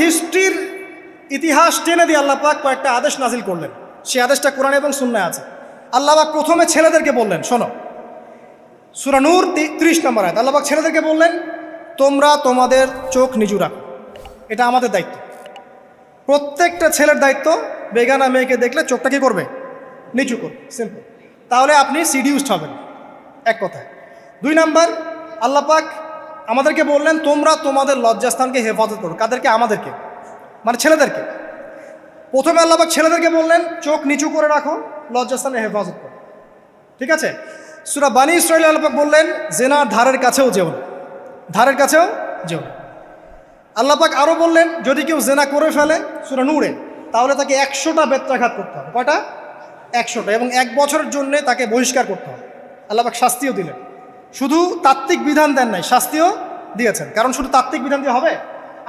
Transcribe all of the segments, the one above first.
হিস্ট্রির ইতিহাস টেনে দিয়ে আল্লাহ পাক কয়েকটা আদেশ নাজিল করলেন। সেই আদেশটা কোরআন এবং সুন্নায় আছে। আল্লাহ পাক প্রথমে ছেলেদেরকে বললেন, শোনো, সূরা নূর 30 নম্বর আয়াত। আল্লাহ পাক ছেলেদেরকে বললেন, তোমরা তোমাদের চোখ নিচু রাখো। এটা আমাদের দায়িত্ব, প্রত্যেকটা ছেলের দায়িত্ব। বেগানা মেয়েকে দেখলে চোখটা কি করবে? নিচু করবে, সিম্পল। তাহলে আপনি সিডিউসড হবেন, এক কথায়। 2 নাম্বার, আল্লাহ পাক আমাদেরকে বললেন, তোমরা তোমাদের লজ্জাস্থানকে হেফাজত করো। কাদেরকে? আমাদেরকে, মানে ছেলেদেরকে। প্রথমে আল্লাহ পাক ছেলেদেরকে বললেন, চোখ নিচু করে রাখো, লজ্জাস্থানের হেফাজত করো। ঠিক আছে? সূরা বানী ইসরাঈল আল্লাহ পাক বললেন, জেনার ধারের কাছেও যেও না, ধারের কাছেও যেও না। আল্লাহ পাক আরও বললেন, যদি কেউ জেনা করে ফেলে সূরা নূরে, তাহলে তাকে 100টা বেত্রাঘাত করতে হবে। কয়টা? 100টা, এবং 1 বছরের জন্য তাকে বহিষ্কার করতে হবে। আল্লাহ পাক শাস্তিও দিলেন, শুধু তাত্ত্বিক বিধান দেন নাই, শাস্তিও দিয়েছেন। কারণ শুধু তাত্ত্বিক বিধান দিয়ে হবে?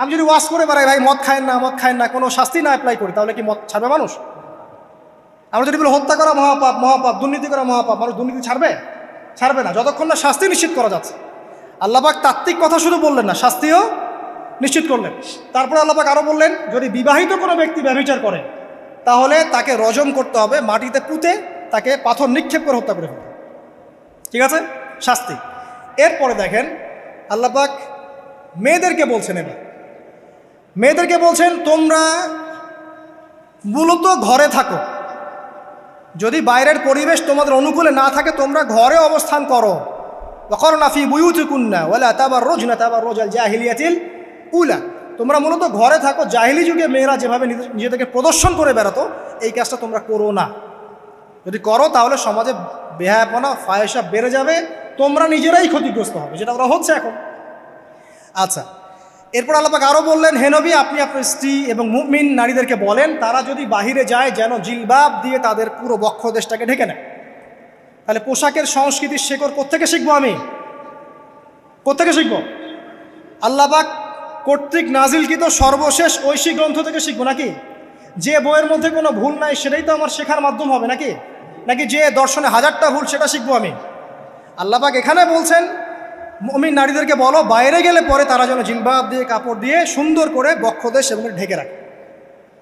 আমি যদি ওয়াজ করে বেড়াই, ভাই মদ খায় না, মদ খায় না, কোনো শাস্তি না অ্যাপ্লাই করি, তাহলে কি মদ ছাড়বে মানুষ? আমরা যদি বলি হত্যা করা মহাপাপ, মহাপাপ, দুর্নীতি করা মহাপাপ, মানুষ দুর্নীতি ছাড়বে? ছাড়বে না, যতক্ষণ না শাস্তি নিশ্চিত করা যাচ্ছে। আল্লাহ পাক তাত্ত্বিক কথা শুধু বললেন না, শাস্তিও নিশ্চিত করলেন। তারপরে আল্লাহ পাক আরও বললেন, যদি বিবাহিত কোনো ব্যক্তি ব্যভিচার করে, তাহলে তাকে রজম করতে হবে, মাটিতে পুঁতে তাকে পাথর নিক্ষেপ করে হত্যা করে ফেলতে। ঠিক আছে? শাস্তি। এরপরে দেখেন আল্লাহ পাক মেয়েদেরকে বলছেন, এবার মেয়েদেরকে বলছেন, তোমরা মূলত ঘরে থাকো। যদি বাইরের পরিবেশ তোমাদের অনুকূলে না থাকে, তোমরা ঘরে অবস্থান করো। ওয়াকরনা ফি বুয়ুতিকুন্না ওয়ালা তাবাররুজনা তাবাররুজাল জাহিলিয়াতিল উলা। তোমরা মূলত ঘরে থাকো। জাহিলি যুগে মেয়েরা যেভাবে নিজেদেরকে প্রদর্শন করে বেড়াতো, এই কাজটা তোমরা করো না। যদি করো তাহলে সমাজে বেহায়াপনা, ফায়সা বেড়ে যাবে, তোমরা নিজেরাই ক্ষতিগ্রস্ত হবে, যেটা ওরা হচ্ছে এখন। আচ্ছা, এরপর আল্লাহ পাক আরও বললেন, হে নবী, আপনি আপনার স্ত্রী এবং মুমিন নারীদেরকে বলেন, তারা যদি বাহিরে যায় যেন জিলবাব দিয়ে তাদের পুরো বক্ষদেশটাকে ঢেকে নেয়। তাহলে পোশাকের সংস্কৃতির শেকড় কোত্থেকে শিখবো? আমি কোত্থেকে শিখবো? আল্লাহ পাক কর্তৃক নাজিলকৃত সর্বশেষ ঐশী গ্রন্থ থেকে শিখবো নাকি? যে বইয়ের মধ্যে কোনো ভুল নাই সেটাই তো আমার শেখার মাধ্যম হবে নাকি? নাকি যে দর্শনে 1000টা ভুল সেটা শিখবো আমি? আল্লাহ পাক এখানে বলছেন, মুমিন নারীদেরকে বলো, বাইরে গেলে পরে তারা যেন জিলবাব দিয়ে, কাপড় দিয়ে সুন্দর করে বক্ষদেশ এবং ঢেকে রাখে।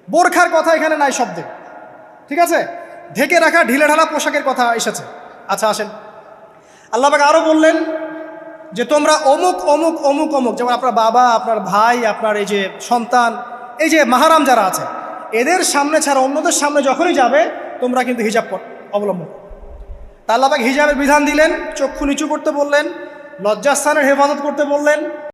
বোরখার কথা এখানে নাই শব্দে। ঠিক আছে? ঢেকে রাখা, ঢিলে ঢালা পোশাকের কথা এসেছে। আচ্ছা, আসেন, আল্লাহ পাক আরও বললেন যে তোমরা অমুক অমুক অমুক অমুক, যেমন আপনার বাবা, আপনার ভাই, আপনার এই যে সন্তান, এই যে মাহারাম যারা আছে, এদের সামনে ছাড়া অন্যদের সামনে যখনই যাবে, তোমরা কিন্তু হিজাব অবলম্বন। তা আল্লাহ পাক হিজাবের বিধান দিলেন, চক্ষু নিচু করতে বললেন, লজ্জাস্থানের হেফাজত করতে বললেন।